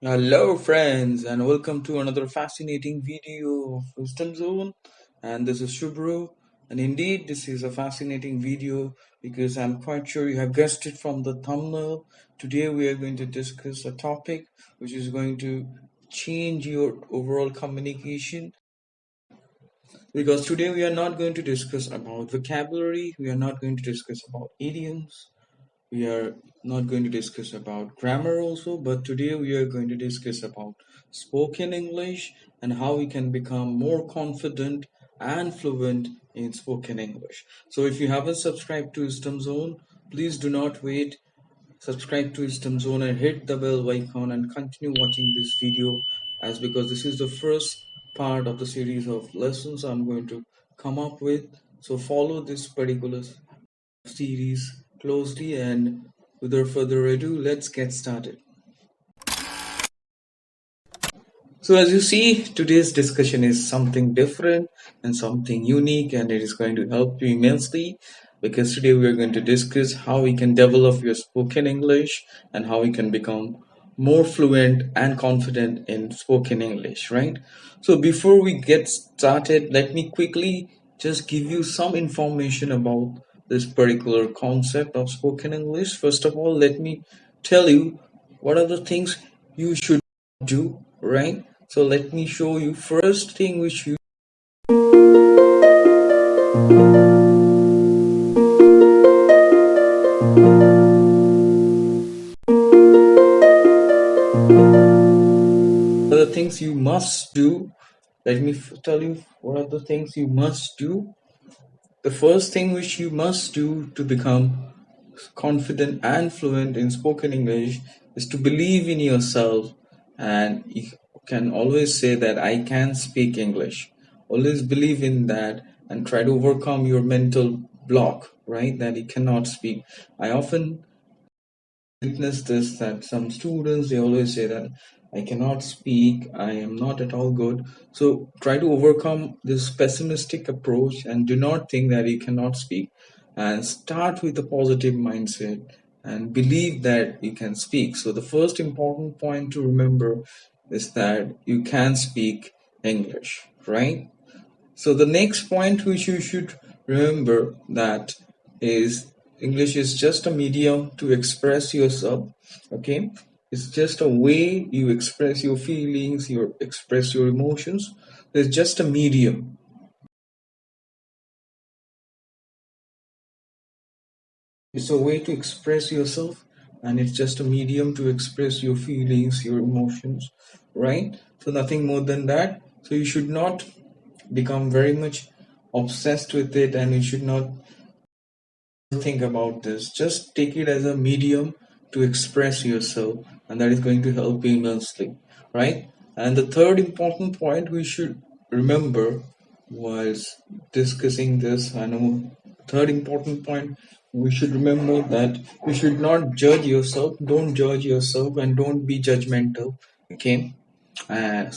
Hello, friends, and welcome to another fascinating video of Wisdom Zone. And this is Shubhru. And indeed, this is a fascinating video because I'm quite sure you have guessed it from the thumbnail. Today, we are going to discuss a topic which is going to change your overall communication. Because today, we are not going to discuss about vocabulary, we are not going to discuss about idioms, we are not going to discuss about grammar also, but today we are going to discuss about spoken English and how we can become more confident and fluent in spoken English. So if you haven't subscribed to Wisdom Zone, please do not wait. Subscribe to Wisdom Zone and hit the bell icon and continue watching this video, as because this is the first part of the series of lessons I'm going to come up with. So follow this particular series closely, and without further ado, let's get started. So as you see, today's discussion is something different and something unique, and it is going to help you immensely because today we are going to discuss how we can develop your spoken English and how we can become more fluent and confident in spoken English, right? So before we get started, let me quickly just give you some information about this particular concept of spoken English. First of all, let me tell you what are the things you should do, right? So let me show you first thing which you are the things you must do. Let me tell you what are the things you must do. The first thing which you must do to become confident and fluent in spoken English is to believe in yourself, and you can always say that I can speak English. Always believe in that and try to overcome your mental block, right? That you cannot speak. I often witness this that some students they always say that I cannot speak, I am not at all good. So try to overcome this pessimistic approach and do not think that you cannot speak, and start with a positive mindset and believe that you can speak. So the first important point to remember is that you can speak English, right? So the next point which you should remember that is English is just a medium to express yourself. Okay, it's just a way you express your feelings, you express your emotions. It's just a medium. It's a way to express yourself, and it's just a medium to express your feelings, your emotions, right? So nothing more than that. So you should not become very much obsessed with it, and you should not think about this. Just take it as a medium to express yourself, and that is going to help you immensely, right? And the third important point we should remember whilst discussing this, I know, third important point we should remember that you should not judge yourself. Don't judge yourself and don't be judgmental. Okay, I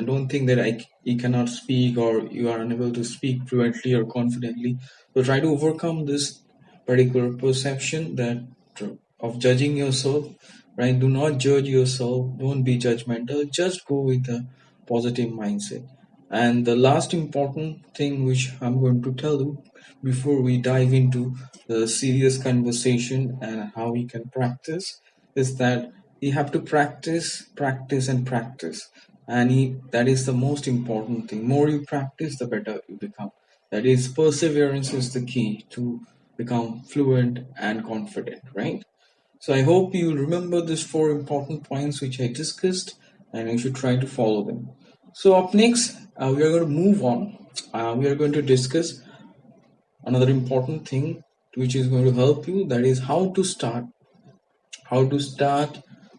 don't think that you cannot speak or you are unable to speak fluently or confidently. So try to overcome this particular perception that of judging yourself, right? Do not judge yourself. Don't be judgmental. Just go with a positive mindset. And the last important thing which I'm going to tell you before we dive into the serious conversation and how we can practice is that you have to practice, practice, and practice. And that is the most important thing. More you practice, the better you become. That is, perseverance is the key to become fluent and confident, right? So I hope you remember these four important points which I discussed, and you should try to follow them. So up next, we are going to move on. We are going to discuss another important thing which is going to help you. That is how to start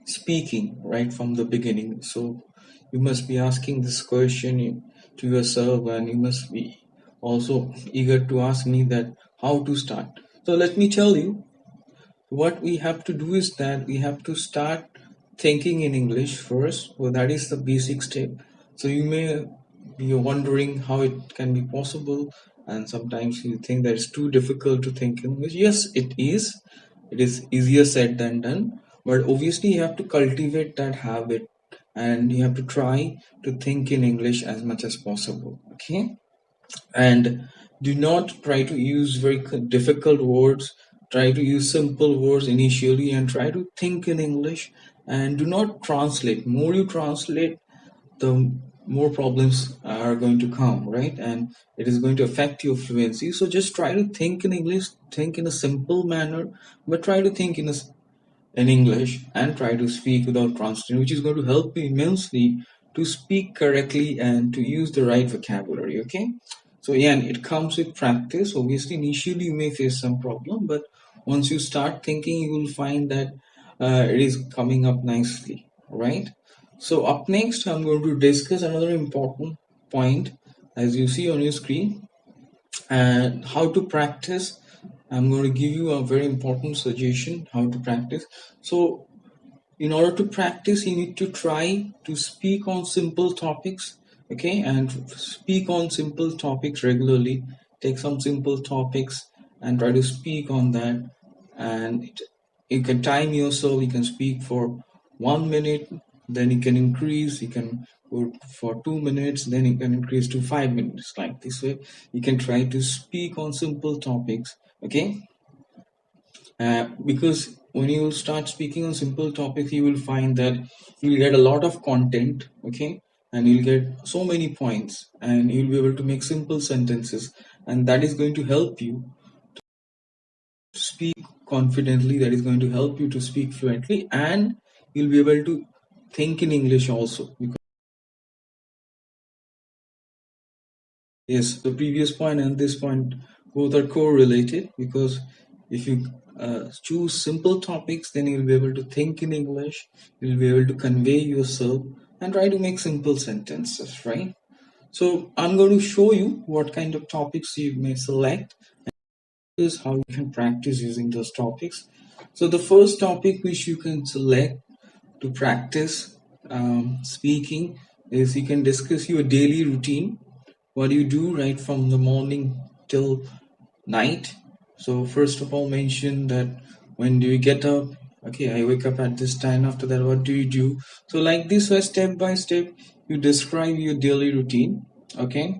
speaking right from the beginning. So you must be asking this question to yourself, and you must be also eager to ask me that how to start. So let me tell you what we have to do is that we have to start thinking in English first. So that is the basic step. So you may be wondering how it can be possible, and sometimes you think that it's too difficult to think in English. Yes, it is. It is easier said than done. but obviously you have to cultivate that habit, and you have to try to think in English as much as possible. Okay, and do not try to use very difficult words. Try to use simple words initially and try to think in English, and do not translate. More you translate, the more problems are going to come, right? And it is going to affect your fluency. So just try to think in English, think in a simple manner, but try to think in English and try to speak without translating, which is going to help you immensely to speak correctly and to use the right vocabulary. Okay. So yeah, and it comes with practice. Obviously, initially you may face some problem, but once you start thinking, you will find that it is coming up nicely, right? So up next, I'm going to discuss another important point, as you see on your screen, and how to practice. I'm going to give you a very important suggestion how to practice. So in order to practice, you need to try to speak on simple topics. Okay, and speak on simple topics regularly. Take some simple topics and try to speak on that, and you can time yourself. You can speak for 1 minute, then you can increase. You can go for 2 minutes, then you can increase to 5 minutes. Like this way, you can try to speak on simple topics. Okay, because when you start speaking on simple topics, you will find that you'll get a lot of content. Okay, and you'll get so many points, and you'll be able to make simple sentences, and that is going to help you speak confidently. That is going to help you to speak fluently, and you'll be able to think in English also. Because yes, the previous point and this point both are correlated, because if you choose simple topics, then you'll be able to think in English, you'll be able to convey yourself and try to make simple sentences, right? So I'm going to show you what kind of topics you may select, is how you can practice using those topics. So the first topic which you can select to practice speaking is, you can discuss your daily routine, what you do right from the morning till night. So first of all, mention that when do you get up? Okay, I wake up at this time. After that, what do you do? So like this way, step by step, you describe your daily routine. Okay,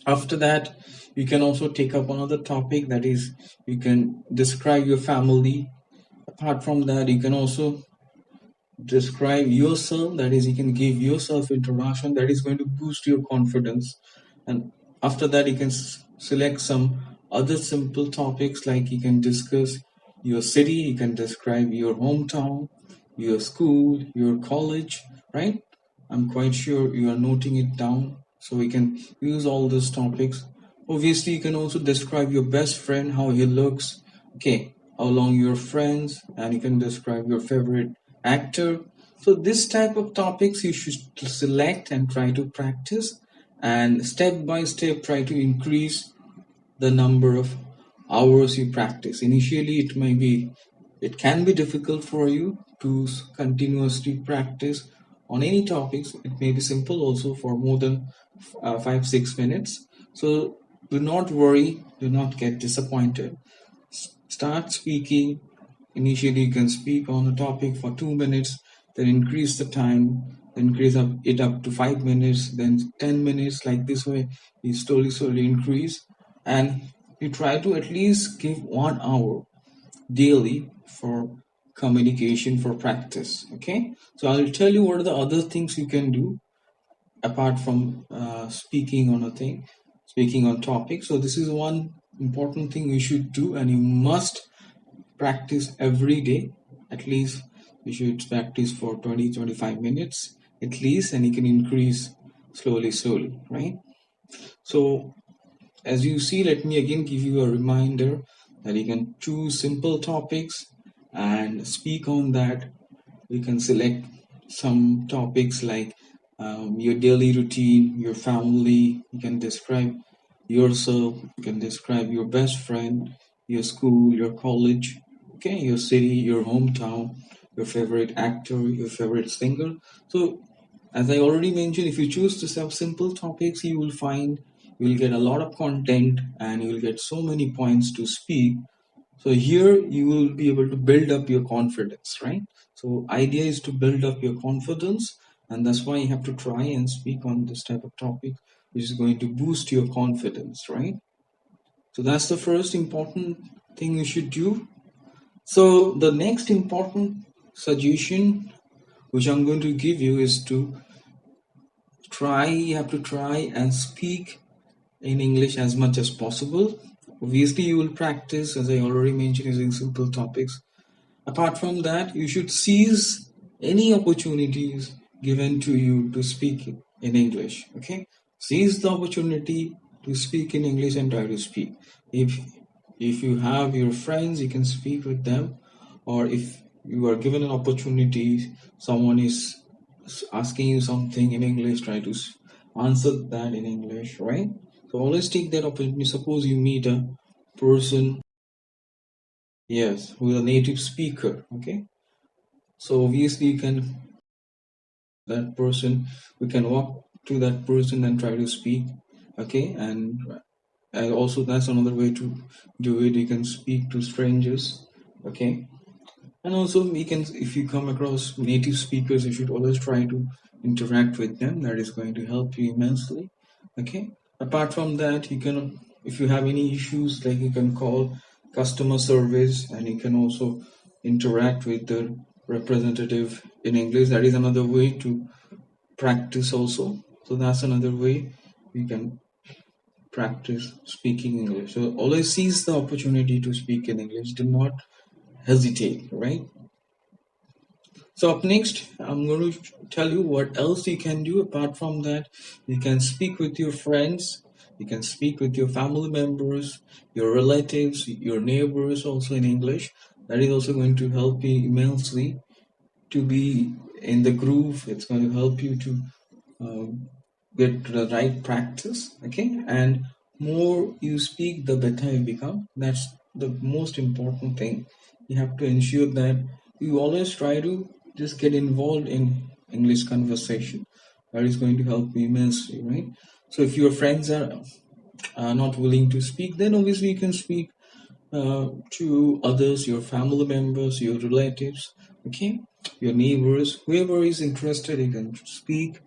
after that, you can also take up another topic, that is, you can describe your family. Apart from that, you can also describe yourself, that is, you can give yourself introduction, that is going to boost your confidence. And after that, you can select some other simple topics, like you can discuss your city, you can describe your hometown, your school, your college, right? I'm quite sure you are noting it down, so we can use all these topics. Obviously, you can also describe your best friend, how he looks, okay, how long you're friends, and you can describe your favorite actor. So this type of topics you should select and try to practice, and step by step try to increase the number of hours you practice. Initially, it can be difficult for you to continuously practice on any topics. It may be simple also for more than 5 6 minutes. So do not worry, do not get disappointed. Start speaking. Initially, you can speak on a topic for 2 minutes, then increase the time, then it up to 5 minutes, then 10 minutes. Like this way, you slowly increase, and you try to at least give 1 hour daily for communication, for practice. Okay, so I'll tell you what are the other things you can do apart from speaking on topic. So this is one important thing you should do, and you must practice every day. At least you should practice for 20 25 minutes at least, and you can increase slowly, right? So as you see, let me again give you a reminder that you can choose simple topics and speak on that. You can select some topics like your daily routine, your family. You can describe yourself, you can describe your best friend, your school, your college, okay, your city, your hometown, your favorite actor, your favorite singer. So as I already mentioned, if you choose to have simple topics, you will find you will get a lot of content, and you will get so many points to speak. So here you will be able to build up your confidence, right? So idea is to build up your confidence, and that's why you have to try and speak on this type of topic, which is going to boost your confidence, right? So that's the first important thing you should do. So the next important suggestion which I'm going to give you is to you have to try and speak in English as much as possible. Obviously, you will practice, as I already mentioned, using simple topics. Apart from that, you should seize any opportunities given to you to speak in English. Okay, seize the opportunity to speak in English and try to speak. If if you have your friends, you can speak with them, or if you are given an opportunity, someone is asking you something in English, try to answer that in English, right? So always take that opportunity. Suppose you meet a person, yes, who is a native speaker, okay? So obviously you can that person we can walk to that person and try to speak, okay? And also that's another way to do it. You can speak to strangers, okay? And also we can, if you come across native speakers, you should always try to interact with them. That is going to help you immensely, okay? Apart from that, you can, if you have any issues, like you can call customer service, and you can also interact with the representative in English. That is another way to practice also. So that's another way you can practice speaking English. So always seize the opportunity to speak in English. Do not hesitate, right? So up next, I'm going to tell you what else you can do. Apart from that, you can speak with your friends, you can speak with your family members, your relatives, your neighbors also in English. That is also going to help you immensely to be in the groove. It's going to help you to um, get the right practice, okay? And more you speak, the better you become. That's the most important thing. You have to ensure that you always try to just get involved in English conversation. That is going to help you immensely, right? So if your friends are not willing to speak, then obviously you can speak to others, your family members, your relatives, okay, your neighbors, whoever is interested, you can speak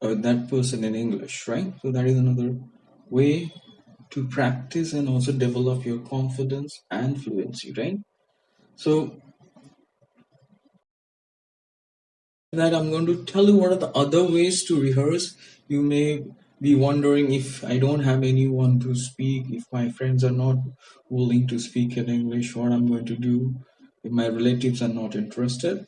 that person in English, right? So that is another way to practice and also develop your confidence and fluency, right? So that I'm going to tell you what are the other ways to rehearse. You may be wondering, if I don't have anyone to speak, if my friends are not willing to speak in English, what I'm going to do, if my relatives are not interested.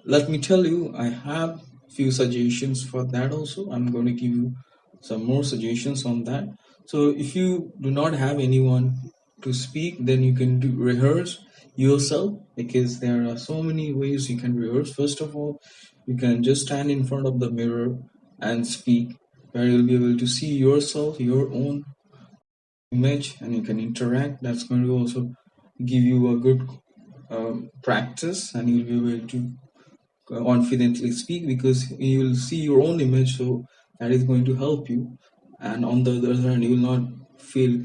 Let me tell you, I have few suggestions for that also. I'm going to give you some more suggestions on that. So if you do not have anyone to speak, then you can do rehearse yourself, because there are so many ways you can rehearse. First of all, you can just stand in front of the mirror and speak, where you'll be able to see yourself, your own image, and you can interact. That's going to also give you a good practice, and you'll be able to confidently speak, because you will see your own image, so that is going to help you. And on the other hand, you will not feel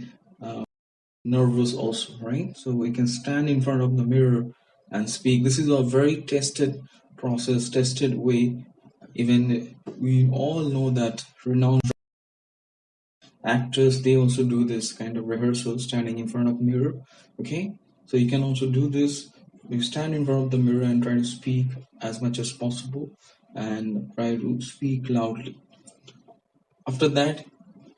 nervous also, right? So we can stand in front of the mirror and speak. This is a very tested process, tested way. Even we all know that renowned actors, they also do this kind of rehearsal, standing in front of mirror, okay? So you can also do this. You stand in front of the mirror and try to speak as much as possible, and try to speak loudly. After that,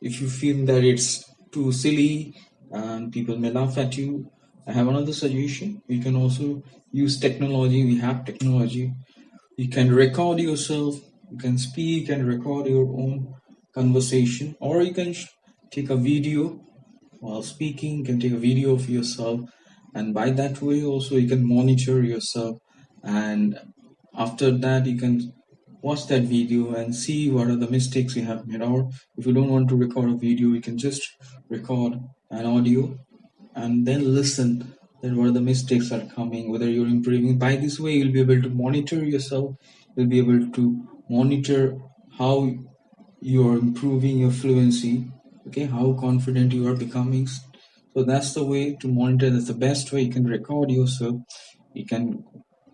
if you feel that it's too silly and people may laugh at you, I have another suggestion. You can also use technology. We have technology. You can record yourself, you can speak and record your own conversation, or you can take a video while speaking. You can take a video of yourself, and by that way also you can monitor yourself. And after that, you can watch that video and see what are the mistakes you have made. Or if you don't want to record a video, you can just record an audio and then listen that what are the mistakes are coming, whether you're improving. By this way, you'll be able to monitor yourself. You'll be able to monitor how you are improving your fluency, okay, how confident you are becoming. So that's the way to monitor. That's the best way. You can record yourself. You can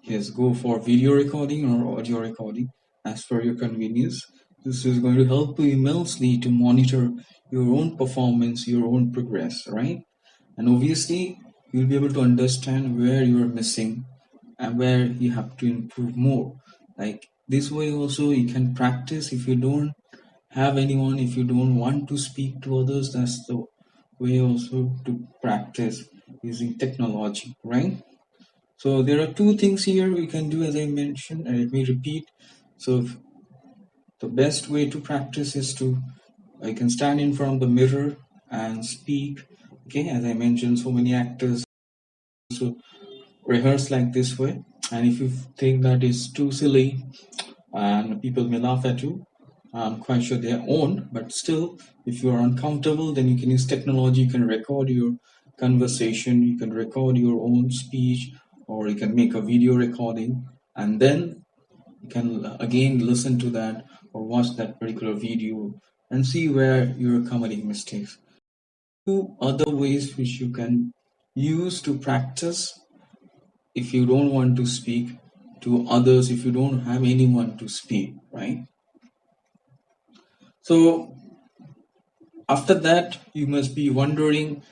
Yes, go for video recording or audio recording as per your convenience. This is going to help you immensely to monitor your own performance, your own progress, right? And obviously, you'll be able to understand where you're missing and where you have to improve more. Like this way, also, you can practice if you don't have anyone, if you don't want to speak to others. That's the way also to practice using technology, right? So there are two things here we can do, as I mentioned, and let me repeat. So the best way to practice is to I can stand in front of the mirror and speak. Okay, as I mentioned, so many actors also rehearse like this way. And if you think that is too silly and people may laugh at you, I'm quite sure they are own, but still, if you are uncomfortable, then you can use technology. You can record your conversation, you can record your own speech, or you can make a video recording, and then you can again listen to that or watch that particular video and see where you're committing mistakes. Two other ways which you can use to practice if you don't want to speak to others, if you don't have anyone to speak, right? So after that, you must be wondering,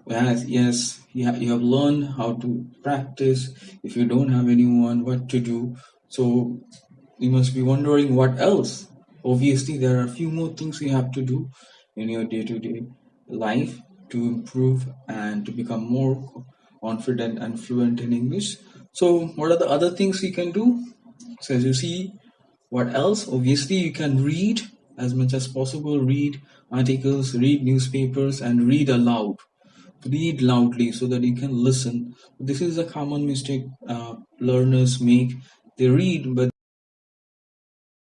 yes, you have learned how to practice. If you don't have anyone, what to do? So you must be wondering what else. Obviously, there are a few more things you have to do in your day-to-day life to improve and to become more confident and fluent in English. So, what are the other things you can do? So, as you see, what else? Obviously, you can read as much as possible, read articles, read newspapers, and read aloud. Read loudly so that you can listen. This is a common mistake learners make. They read, but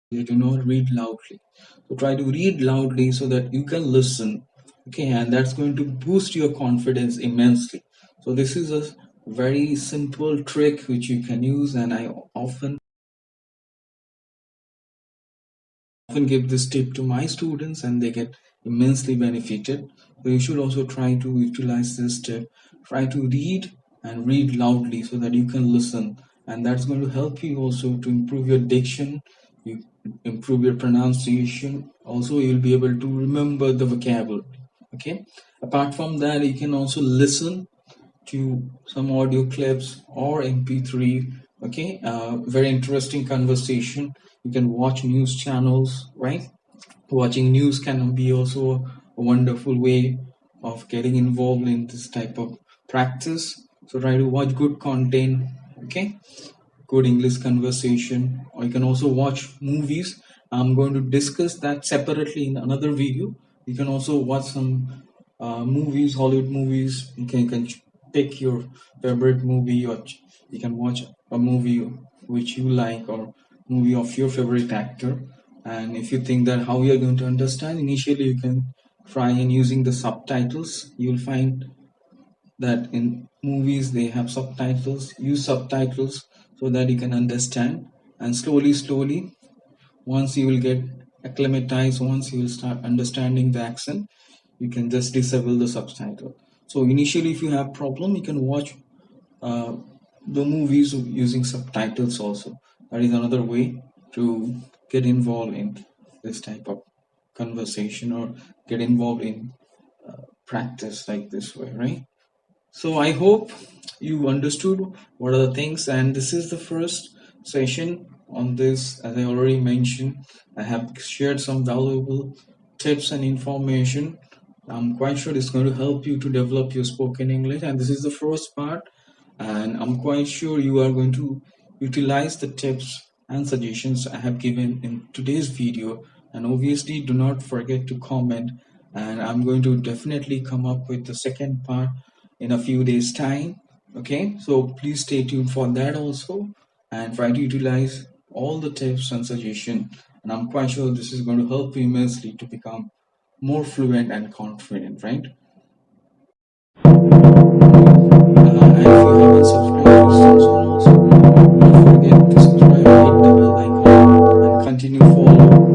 they do not read loudly. So try to read loudly so that you can listen. Okay, and that's going to boost your confidence immensely. So this is a very simple trick which you can use, and I often give this tip to my students and they get immensely benefited. So you should also try to utilize this tip. Try to read and read loudly so that you can listen, and that's going to help you also to improve your diction, you improve your pronunciation. Also, you'll be able to remember the vocabulary. Okay. Apart from that, you can also listen to some audio clips or MP3. Okay, very interesting conversation. You can watch news channels, right? Watching news can be also a wonderful way of getting involved in this type of practice. So try to watch good content, okay? Good English conversation, or you can also watch movies. I'm going to discuss that separately in another video. You can also watch some movies, Hollywood movies. You can pick your favorite movie, or you can watch a movie which you like, or movie of your favorite actor. And if you think that how you're going to understand, initially you can try and using the subtitles. You'll find that in movies they have subtitles. Use subtitles so that you can understand, and slowly, once you will get acclimatized, once you will start understanding the accent, you can just disable the subtitle. So initially, if you have problem, you can watch uh, the movies using subtitles also. That is another way to get involved in this type of conversation, or get involved in practice like this way, right? So I hope you understood what are the things, and this is the first session on this. As I already mentioned, I have shared some valuable tips and information. I'm quite sure it's going to help you to develop your spoken English, and this is the first part. And I'm quite sure you are going to utilize the tips and suggestions I have given in today's video. And obviously, do not forget to comment. And I'm going to definitely come up with the second part in a few days' time. Okay, so please stay tuned for that also, and try to utilize all the tips and suggestions. And I'm quite sure this is going to help you immensely to become more fluent and confident, right? And if you haven't subscribed to this channel also, don't forget to subscribe, hit the bell icon, and continue follow